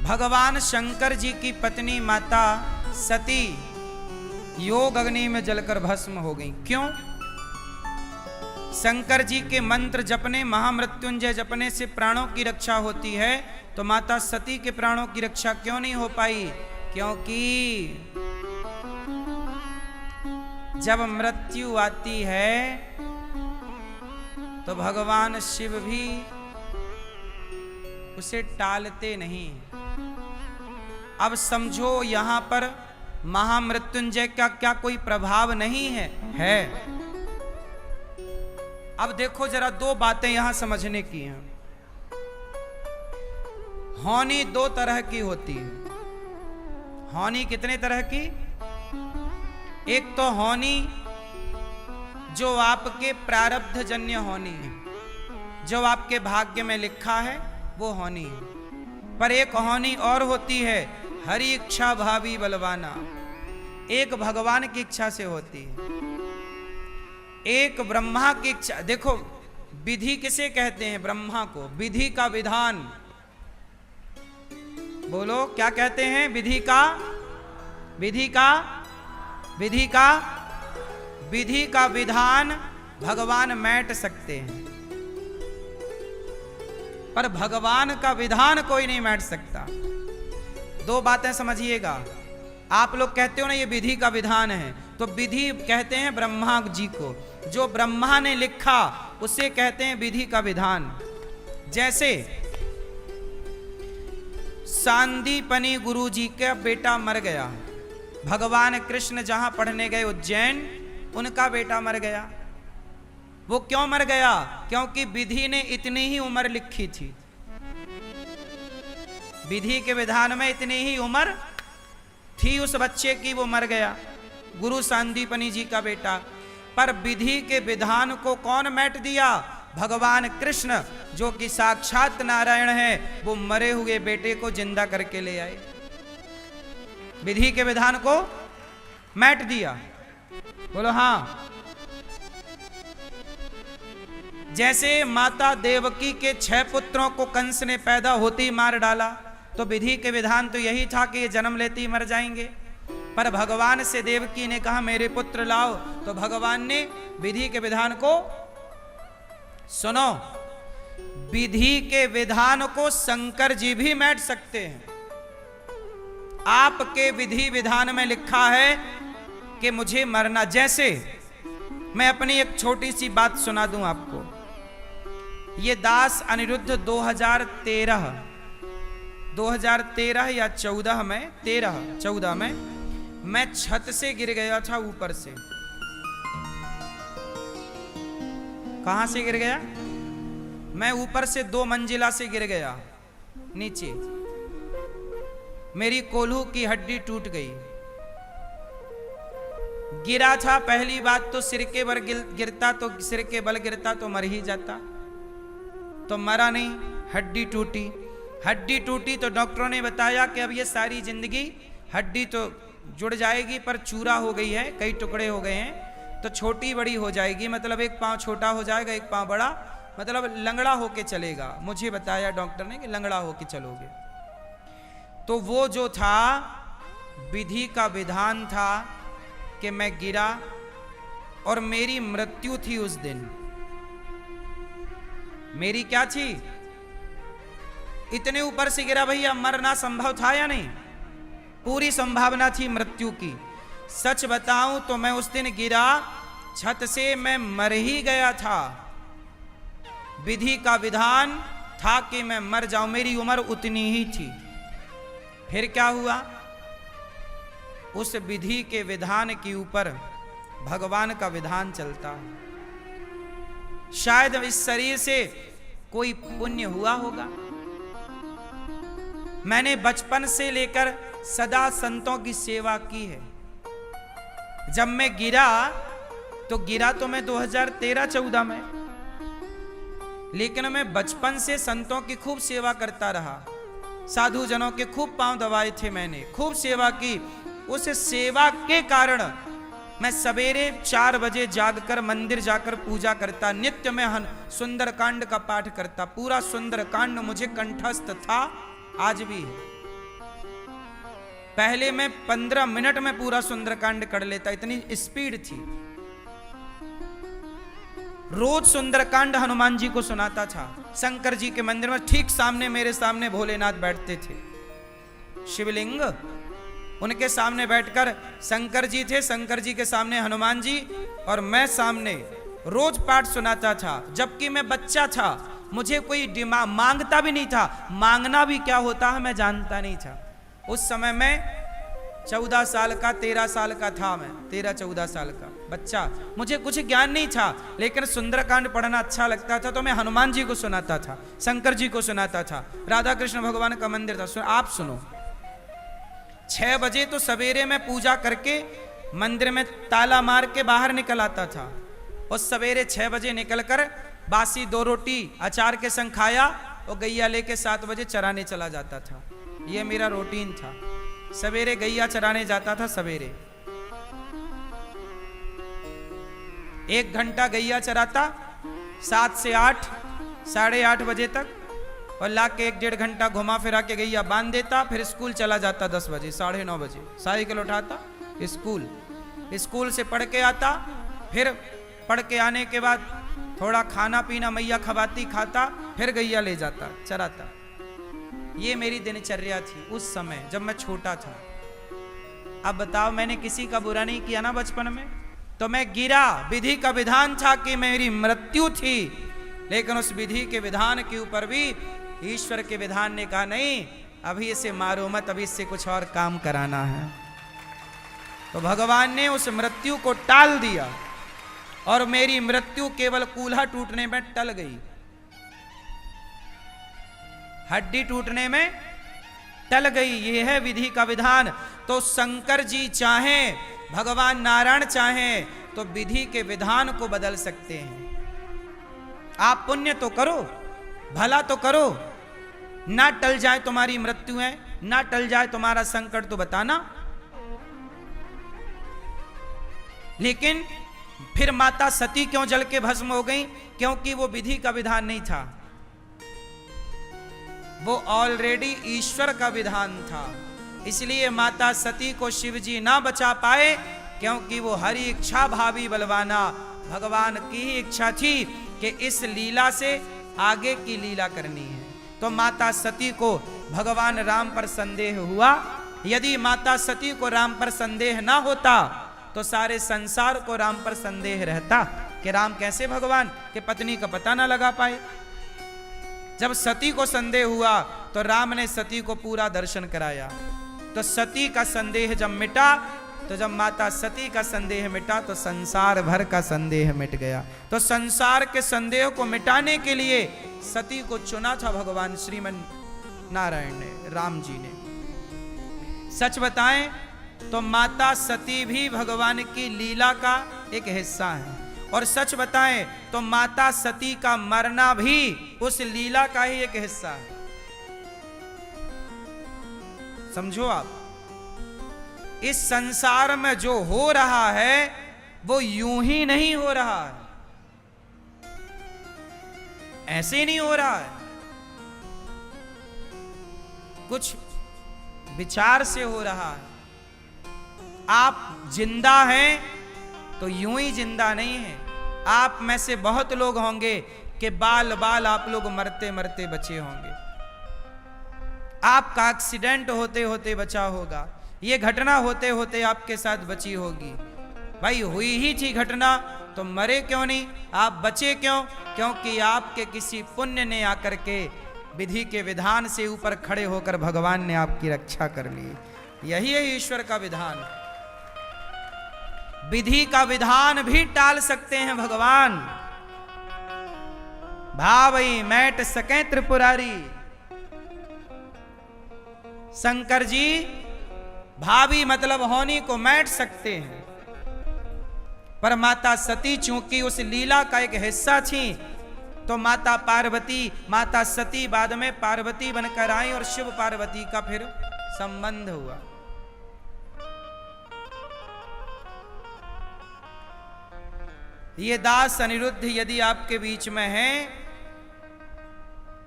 भगवान शंकर जी की पत्नी माता सती योग अग्नि में जलकर भस्म हो गई। क्यों? शंकर जी के मंत्र जपने, महामृत्युंजय जपने से प्राणों की रक्षा होती है, तो माता सती के प्राणों की रक्षा क्यों नहीं हो पाई? क्योंकि जब मृत्यु आती है तो भगवान शिव भी उसे टालते नहीं। अब समझो यहां पर महामृत्युंजय का क्या कोई प्रभाव नहीं है? अब देखो जरा, दो बातें यहां समझने की हैं। होनी दो तरह की होती है। होनी कितने तरह की? एक तो होनी जो आपके प्रारब्ध जन्य होनी है, जो आपके भाग्य में लिखा है वो होनी है। पर एक होनी और होती है, हरि इच्छा भावी बलवाना, एक भगवान की इच्छा से होती है, एक ब्रह्मा की इच्छा। देखो विधि किसे कहते हैं? ब्रह्मा को। विधि का विधान, बोलो क्या कहते हैं? विधि का, विधि का, विधि का, विधि का विधान भगवान मैट सकते हैं, पर भगवान का विधान कोई नहीं मैट सकता। दो बातें समझिएगा। आप लोग कहते हो ना ये विधि का विधान है, तो विधि कहते हैं ब्रह्मा जी को, जो ब्रह्मा ने लिखा उसे कहते हैं विधि का विधान। जैसे सांदीपनी गुरु जी का बेटा मर गया, भगवान कृष्ण जहां पढ़ने गए उज्जैन, उनका बेटा मर गया। वो क्यों मर गया? क्योंकि विधि ने इतनी ही उम्र लिखी थी, विधि के विधान में इतनी ही उम्र थी उस बच्चे की, वो मर गया, गुरु सांदीपनी जी का बेटा। पर विधि के विधान को कौन मैट दिया? भगवान कृष्ण, जो कि साक्षात नारायण है, वो मरे हुए बेटे को जिंदा करके ले आए, विधि के विधान को मैट दिया। बोलो हाँ। जैसे माता देवकी के 6 पुत्रों को कंस ने पैदा होते ही मार डाला, तो विधि के विधान तो यही था कि ये जन्म लेते ही मर जाएंगे। पर भगवान से देवकी ने कहा मेरे पुत्र लाओ, तो भगवान ने विधि के विधान को, सुनो, विधि के विधान को शंकर जी भी मैट सकते हैं। आपके विधि विधान में लिखा है कि मुझे मरना। जैसे मैं अपनी एक छोटी सी बात सुना दूं आपको। ये दास अनिरुद्ध 2013 या 14 में, 13-14 में मैं छत से गिर गया था, ऊपर से। कहां से गिर गया? मैं ऊपर से 2 मंजिला से गिर गया नीचे, मेरी कोल्हू की हड्डी टूट गई। गिरा था, पहली बात तो सिर के बल गिरता, तो सिर के बल गिरता तो मर ही जाता, तो मरा नहीं, हड्डी टूटी। हड्डी टूटी तो डॉक्टरों ने बताया कि अब ये सारी जिंदगी हड्डी तो जुड़ जाएगी, पर चूरा हो गई है, कई टुकड़े हो गए हैं, तो छोटी बड़ी हो जाएगी, मतलब एक पांव छोटा हो जाएगा, एक पांव बड़ा, मतलब लंगड़ा होके चलेगा। मुझे बताया डॉक्टर ने कि लंगड़ा होके चलोगे। तो वो जो था विधि का विधान था कि मैं गिरा और मेरी मृत्यु थी उस दिन। मेरी क्या थी? इतने ऊपर से गिरा भैया, मरना संभव था या नहीं? पूरी संभावना थी मृत्यु की। सच बताऊं तो मैं उस दिन गिरा छत से, मैं मर ही गया था। विधि का विधान था कि मैं मर जाऊं, मेरी उम्र उतनी ही थी। फिर क्या हुआ? उस विधि के विधान के ऊपर भगवान का विधान चलता है। शायद इस शरीर से कोई पुण्य हुआ होगा। मैंने बचपन से लेकर सदा संतों की सेवा की है। जब मैं गिरा तो मैं 2013-14 में, लेकिन मैं बचपन से संतों की खूब सेवा करता रहा, साधु जनों के खूब पांव दबाए थे, मैंने खूब सेवा की। उस सेवा के कारण मैं सवेरे 4 बजे जागकर मंदिर जाकर पूजा करता, नित्य में सुंदरकांड का पाठ करता। पूरा सुंदरकांड मुझे कंठस्थ था, आज भी है। पहले मैं 15 मिनट में पूरा सुंदरकांड कर लेता, इतनी स्पीड थी। रोज सुंदरकांड हनुमान जी को सुनाता था। शंकर जी के मंदिर में ठीक सामने, मेरे सामने भोलेनाथ बैठते थे, शिवलिंग, उनके सामने बैठकर शंकर जी थे, शंकर जी के सामने हनुमान जी और मैं सामने, रोज पाठ सुनाता था। जबकि मैं बच्चा था, मुझे कोई मांगता भी नहीं था, मांगना भी क्या होता है मैं जानता नहीं था। उस समय मैं 14 साल का, 13 साल का था, मैं 13-14 साल का बच्चा, मुझे कुछ ज्ञान नहीं था, लेकिन सुंदरकांड पढ़ना अच्छा लगता था, तो मैं हनुमान जी को सुनाता था, शंकर जी को सुनाता था, राधा कृष्ण भगवान का मंदिर था। आप सुनो, 6 बजे तो सवेरे में पूजा करके मंदिर में ताला मार के बाहर निकल आता था, और सवेरे 6 बजे निकलकर बासी 2 रोटी अचार के संग खाया और गैया लेके 7 बजे चराने चला जाता था। ये मेरा रूटीन था, सवेरे गैया चराने जाता था। सवेरे 1 घंटा गैया चराता, 7 से 8, 8:30 बजे तक, और ला के 1-1.5 घंटा घुमा फिरा के गैया बांध देता। फिर स्कूल चला जाता 10 बजे, 9:30 बजे साइकिल उठाता, स्कूल से पढ़ के आता। फिर पढ़ के आने के बाद थोड़ा खाना पीना मैया खवाती, खाता, फिर गैया ले जाता, चराता। ये मेरी दिनचर्या थी उस समय जब मैं छोटा था। अब बताओ, मैंने किसी का बुरा नहीं किया ना बचपन में? तो मैं गिरा, विधि का विधान था कि मेरी मृत्यु थी, लेकिन उस विधि के विधान के ऊपर भी ईश्वर के विधान ने कहा नहीं, अभी इसे मारो मत, अभी इससे कुछ और काम कराना है। तो भगवान ने उस मृत्यु को टाल दिया और मेरी मृत्यु केवल कूल्हा टूटने में टल गई, हड्डी टूटने में टल गई। ये है विधि का विधान। तो शंकर जी चाहें, भगवान नारायण चाहें तो विधि के विधान को बदल सकते हैं। आप पुण्य तो करो, भला तो करो, ना टल जाए तुम्हारी मृत्यु है, ना टल जाए तुम्हारा संकट तो बताना। लेकिन फिर माता सती क्यों जल के भस्म हो गई? क्योंकि वो विधि का विधान नहीं था, वो ऑलरेडी ईश्वर का विधान था। इसलिए माता सती को शिव जी ना बचा पाए, क्योंकि वो हरि इच्छा भावी बलवाना, भगवान की ही इच्छा थी कि इस लीला से आगे की लीला करनी है। तो माता सती को भगवान राम पर संदेह हुआ। यदि माता सती को राम पर संदेह ना होता तो सारे संसार को राम पर संदेह रहता कि राम कैसे भगवान के पत्नी का पता ना लगा पाए। जब सती को संदेह हुआ तो राम ने सती को पूरा दर्शन कराया। तो सती का संदेह जब मिटा, तो जब माता सती का संदेह मिटा तो संसार भर का संदेह मिट गया। तो संसार के संदेह को मिटाने के लिए सती को चुना था भगवान श्रीमन नारायण ने, राम जी ने। सच बताएं तो माता सती भी भगवान की लीला का एक हिस्सा है, और सच बताएं तो माता सती का मरना भी उस लीला का ही एक हिस्सा है। समझो आप, इस संसार में जो हो रहा है वो यूं ही नहीं हो रहा है, ऐसे ही नहीं हो रहा है, कुछ विचार से हो रहा है। आप जिंदा हैं तो यूं ही जिंदा नहीं है। आप में से बहुत लोग होंगे कि बाल बाल आप लोग मरते मरते बचे होंगे। आपका एक्सीडेंट होते होते बचा होगा, ये घटना होते होते आपके साथ बची होगी। भाई हुई ही थी घटना तो मरे क्यों नहीं, आप बचे क्यों? क्योंकि आपके किसी पुण्य ने आकर के विधि के विधान से ऊपर खड़े होकर भगवान ने आपकी रक्षा कर ली। यही है ईश्वर का विधान। विधि का विधान भी टाल सकते हैं भगवान। भावई मैट सके त्रिपुरारी। शंकर जी भावी मतलब होनी को मैट सकते हैं, पर माता सती चूंकि उस लीला का एक हिस्सा थी तो माता पार्वती, माता सती बाद में पार्वती बनकर आई और शिव पार्वती का फिर संबंध हुआ। ये दास अनिरुद्ध यदि आपके बीच में है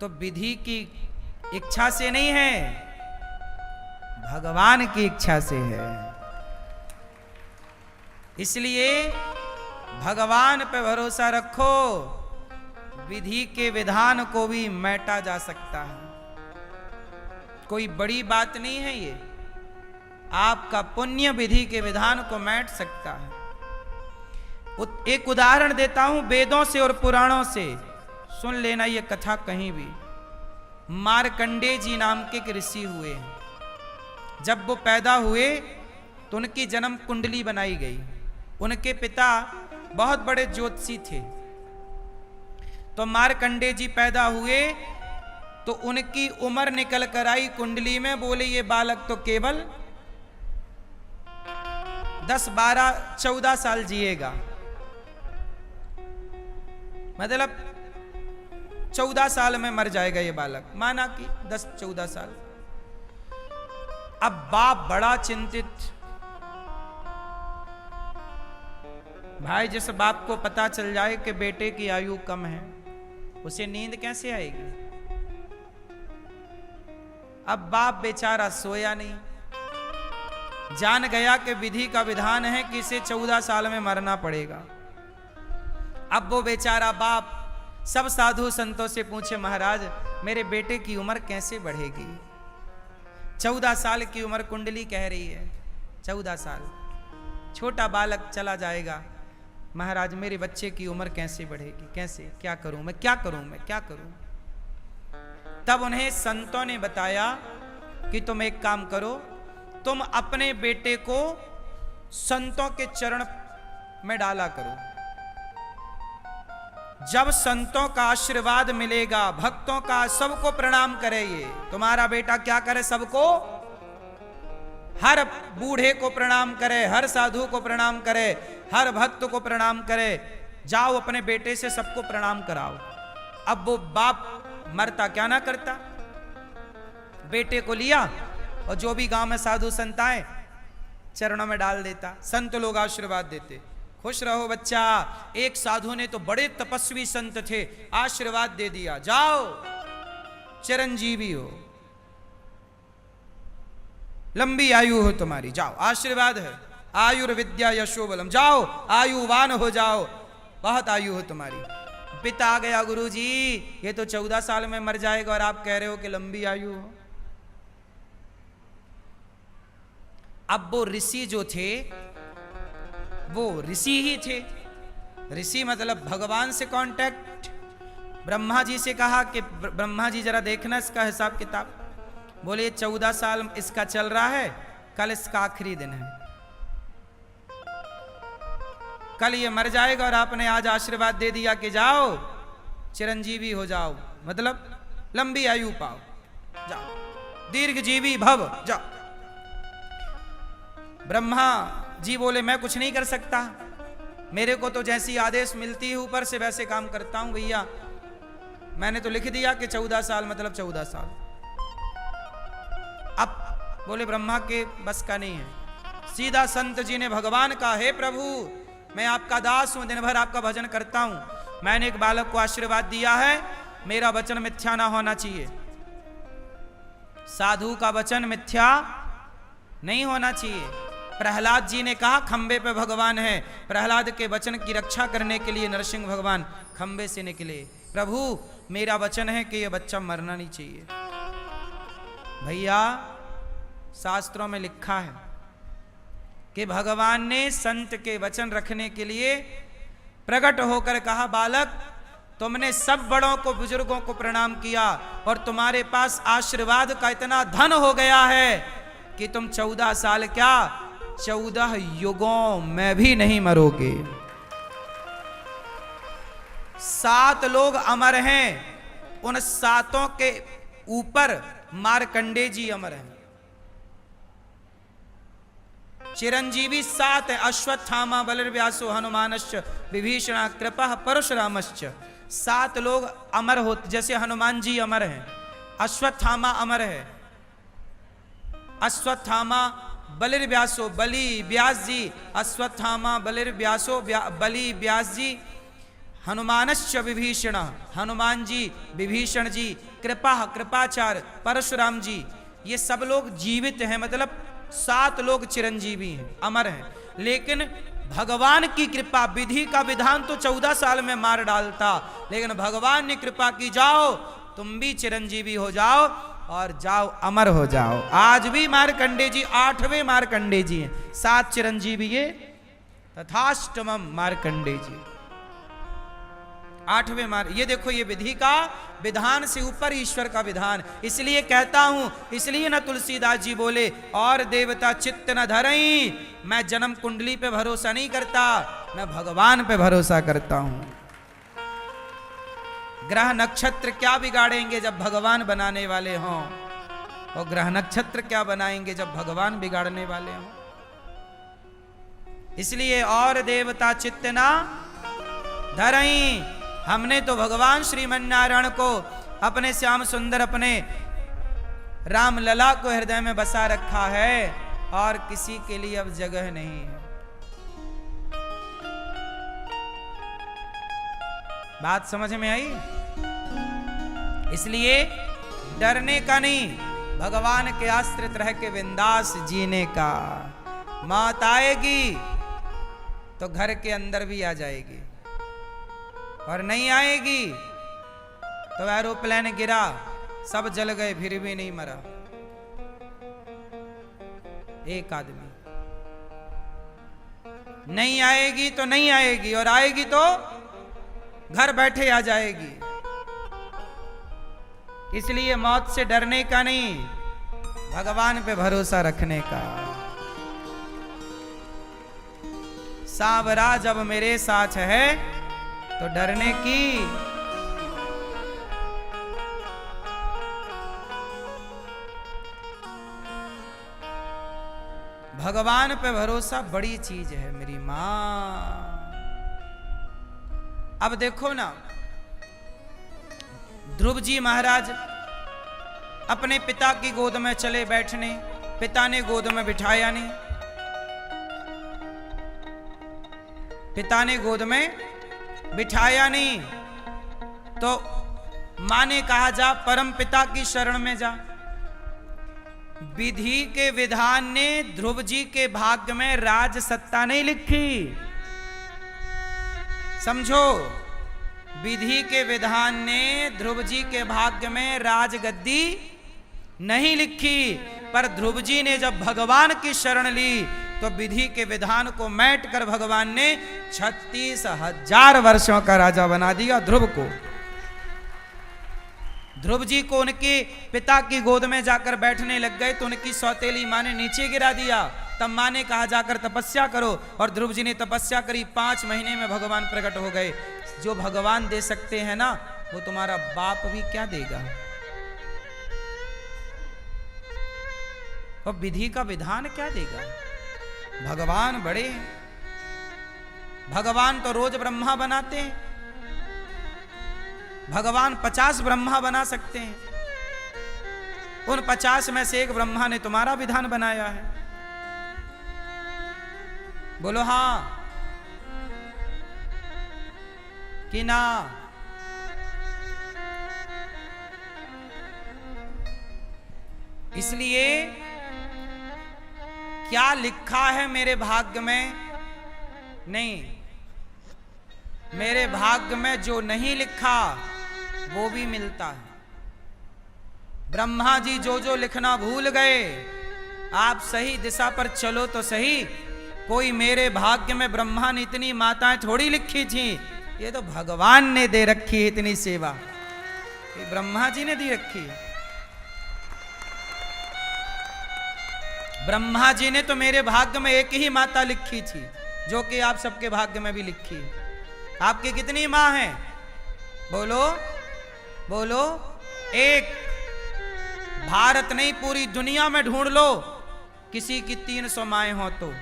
तो विधि की इच्छा से नहीं है, भगवान की इच्छा से है। इसलिए भगवान पे भरोसा रखो, विधि के विधान को भी मैटा जा सकता है। कोई बड़ी बात नहीं है ये, आपका पुण्य विधि के विधान को मैट सकता है। एक उदाहरण देता हूं वेदों से और पुराणों से, सुन लेना ये कथा कहीं भी। मार्कंडेय जी नाम के एक ऋषि हुए हैं। जब वो पैदा हुए तो उनकी जन्म कुंडली बनाई गई। उनके पिता बहुत बड़े ज्योतिषी थे। तो मार्कंडेय जी पैदा हुए तो उनकी उम्र निकल कर आई कुंडली में। बोले ये बालक तो केवल 10, 12, 14 साल जिएगा, मतलब 14 साल में मर जाएगा ये बालक। माना कि 10, 14 साल। अब बाप बड़ा चिंतित। भाई जिस बाप को पता चल जाए कि बेटे की आयु कम है, उसे नींद कैसे आएगी। अब बाप बेचारा सोया नहीं, जान गया कि विधि का विधान है कि इसे 14 साल में मरना पड़ेगा। अब वो बेचारा बाप सब साधु संतों से पूछे, महाराज मेरे बेटे की उम्र कैसे बढ़ेगी। 14 साल की उम्र कुंडली कह रही है, 14 साल छोटा बालक चला जाएगा। महाराज मेरे बच्चे की उम्र कैसे बढ़ेगी, कैसे, क्या करूं मैं, क्या करूं मैं, क्या करूं। तब उन्हें संतों ने बताया कि तुम एक काम करो, तुम अपने बेटे को संतों के चरण में डाला करो। जब संतों का आशीर्वाद मिलेगा, भक्तों का, सबको प्रणाम करे। ये तुम्हारा बेटा क्या करे, सबको, हर बूढ़े को प्रणाम करे, हर साधु को प्रणाम करे, हर भक्त को प्रणाम करे। जाओ अपने बेटे से सबको प्रणाम कराओ। अब वो बाप मरता क्या ना करता, बेटे को लिया और जो भी गांव में साधु संत आए चरणों में डाल देता। संत लोग आशीर्वाद देते, खुश रहो बच्चा। एक साधु ने तो बड़े तपस्वी संत थे, आशीर्वाद दे दिया, जाओ चिरंजीवी हो, लंबी आयु हो तुम्हारी, जाओ आशीर्वाद है, आयुर्विद्या यशो बलम, जाओ आयुवान हो जाओ, बहुत आयु हो तुम्हारी। पिता आ गया, गुरुजी ये तो 14 साल में मर जाएगा और आप कह रहे हो कि लंबी आयु हो। अब वो ऋषि जो थे वो ऋषि ही थे। ऋषि मतलब भगवान से कांटेक्ट। ब्रह्मा जी से कहा कि ब्रह्मा जी जरा देखना इसका हिसाब किताब। बोले 14 साल इसका चल रहा है, कल इसका आखिरी दिन है, कल ये मर जाएगा और आपने आज आशीर्वाद दे दिया कि जाओ चिरंजीवी हो जाओ, मतलब लंबी आयु पाओ, जाओ दीर्घजीवी भव, जाओ। ब्रह्मा जी बोले मैं कुछ नहीं कर सकता, मेरे को तो जैसी आदेश मिलती है ऊपर से वैसे काम करता हूं भैया। मैंने तो लिख दिया कि 14 साल मतलब 14 साल। अब बोले ब्रह्मा के बस का नहीं है। सीधा संत जी ने भगवान का, हे प्रभु मैं आपका दास हूं, दिन भर आपका भजन करता हूं, मैंने एक बालक को आशीर्वाद दिया है, मेरा वचन मिथ्या ना होना चाहिए। साधु का वचन मिथ्या नहीं होना चाहिए। प्रहलाद जी ने कहा खंबे पे भगवान है, प्रहलाद के वचन की रक्षा करने के लिए नरसिंह भगवान खंबे से निकले। प्रभु मेरा वचन है कि यह बच्चा मरना नहीं चाहिए। भैया शास्त्रों में लिखा है कि भगवान ने संत के वचन रखने के लिए प्रकट होकर कहा, बालक तुमने सब बड़ों को, बुजुर्गों को प्रणाम किया और तुम्हारे पास आशीर्वाद का इतना धन हो गया है कि तुम 14 साल क्या 14 युगों में भी नहीं मरोगे। 7 लोग अमर हैं, उन 7 के ऊपर मार्कंडेय जी अमर हैं। चिरंजीवी 7 है, अश्वत्थामा बलिर्व्यासो हनुमानश्च विभीषण कृपा परशुरामश्च। 7 लोग अमर होते, जैसे हनुमान जी अमर हैं, अश्वत्थामा अमर है, अश्वत्थामा बलिर्व्यासो, बलि व्यास जी, अश्वत्थामा बलिर्व्यासो बलि व्यास जी, हनुमानश्च विभीषण हनुमान जी, विभीषण जी, कृपा कृपाचार्य परशुराम जी। ये सब लोग जीवित हैं, मतलब 7 लोग चिरंजीवी हैं, अमर हैं। लेकिन भगवान की कृपा, विधि का विधान तो 14 साल में मार डालता, लेकिन भगवान ने कृपा की, जाओ तुम भी चिरंजीवी हो जाओ और जाओ अमर हो जाओ। आज भी मार्कंडे जी 8वें मार्कंडे जी हैं, 7 चिरंजीवी ये तथाष्टमम मार्कंडे जी 8वें मार। ये देखो, ये विधि का विधान से ऊपर ईश्वर का विधान। इसलिए कहता हूं, इसलिए ना तुलसीदास जी बोले, और देवता चित्त न धरई, मैं जन्म कुंडली पे भरोसा नहीं करता, मैं भगवान पे भरोसा करता हूं। ग्रह नक्षत्र क्या बिगाड़ेंगे जब भगवान बनाने वाले हों, और ग्रह नक्षत्र क्या बनाएंगे जब भगवान बिगाड़ने वाले हों। इसलिए और देवता चित्त ना धरई, हमने तो भगवान श्रीमन्नारायण को, अपने श्याम सुंदर, अपने राम लला को हृदय में बसा रखा है, और किसी के लिए अब जगह नहीं है। बात समझ में आई? इसलिए डरने का नहीं, भगवान के आश्रित रह के बिंदास जीने का। मौत आएगी तो घर के अंदर भी आ जाएगी, और नहीं आएगी तो एरोप्लेन गिरा, सब जल गए, फिर भी नहीं मरा एक आदमी। नहीं आएगी तो नहीं आएगी, और आएगी तो घर बैठे आ जाएगी। इसलिए मौत से डरने का नहीं, भगवान पे भरोसा रखने का। सांवरा जब मेरे साथ है तो डरने की भगवान पे भरोसा बड़ी चीज है मेरी मां। अब देखो ना, ध्रुव जी महाराज अपने पिता की गोद में चले बैठने, पिता ने गोद में बिठाया नहीं, पिता ने गोद में बिठाया नहीं, तो मां ने कहा जा परम पिता की शरण में जा। विधि के विधान ने ध्रुव जी के भाग्य में राज सत्ता नहीं लिखी, समझो। विधि के विधान ने ध्रुव जी के भाग्य में राजगद्दी नहीं लिखी, पर ध्रुव जी ने जब भगवान की शरण ली तो विधि के विधान को मैट कर भगवान ने 36,000 वर्षों का राजा बना दिया ध्रुव को। ध्रुव जी को उनके पिता की गोद में जाकर बैठने लग गए तो उनकी सौतेली मां ने नीचे गिरा दिया। तब मां ने कहा जाकर तपस्या करो, और ध्रुव जी ने तपस्या करी। 5 महीने में भगवान प्रकट हो गए। जो भगवान दे सकते हैं ना, वो तुम्हारा बाप भी क्या देगा। और विधि का विधान क्या देगा। भगवान बड़े हैं। भगवान तो रोज ब्रह्मा बनाते हैं, भगवान 50 ब्रह्मा बना सकते हैं। उन 50 में से एक ब्रह्मा ने तुम्हारा विधान बनाया है। बोलो हां कि ना। इसलिए क्या लिखा है मेरे भाग्य में, नहीं, मेरे भाग्य में जो नहीं लिखा वो भी मिलता है। ब्रह्मा जी जो जो लिखना भूल गए, आप सही दिशा पर चलो तो सही। कोई मेरे भाग्य में ब्रह्मा ने इतनी माताएं थोड़ी लिखी थी, ये तो भगवान ने दे रखी है इतनी सेवा, ये ब्रह्मा जी ने दी रखी है। ब्रह्मा जी ने तो मेरे भाग्य में एक ही माता लिखी थी, जो कि आप सबके भाग्य में भी लिखी है। आपकी कितनी मां हैं? बोलो बोलो। एक। भारत नहीं, पूरी दुनिया में ढूंढ लो किसी की 300 माएं हो तो,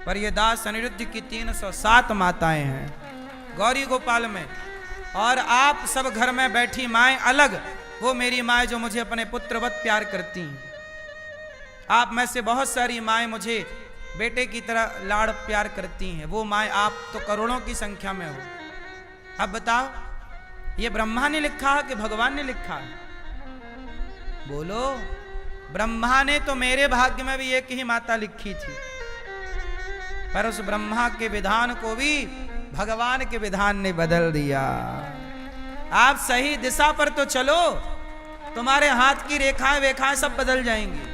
पर ये दास अनिरुद्ध की 307 माताएं हैं गौरी गोपाल में। और आप सब घर में बैठी माएं अलग, वो मेरी माएं जो मुझे अपने पुत्रवत प्यार करती हैं। आप में से बहुत सारी माएं मुझे बेटे की तरह लाड़ प्यार करती हैं, वो माएं आप तो करोड़ों की संख्या में हो। अब बताओ, ये ब्रह्मा ने लिखा है कि भगवान ने लिखा है? बोलो। ब्रह्मा ने तो मेरे भाग्य में भी एक ही माता लिखी थी, पर उस ब्रह्मा के विधान को भी भगवान के विधान ने बदल दिया। आप सही दिशा पर तो चलो, तुम्हारे हाथ की रेखाएं वेखाएं सब बदल जाएंगी।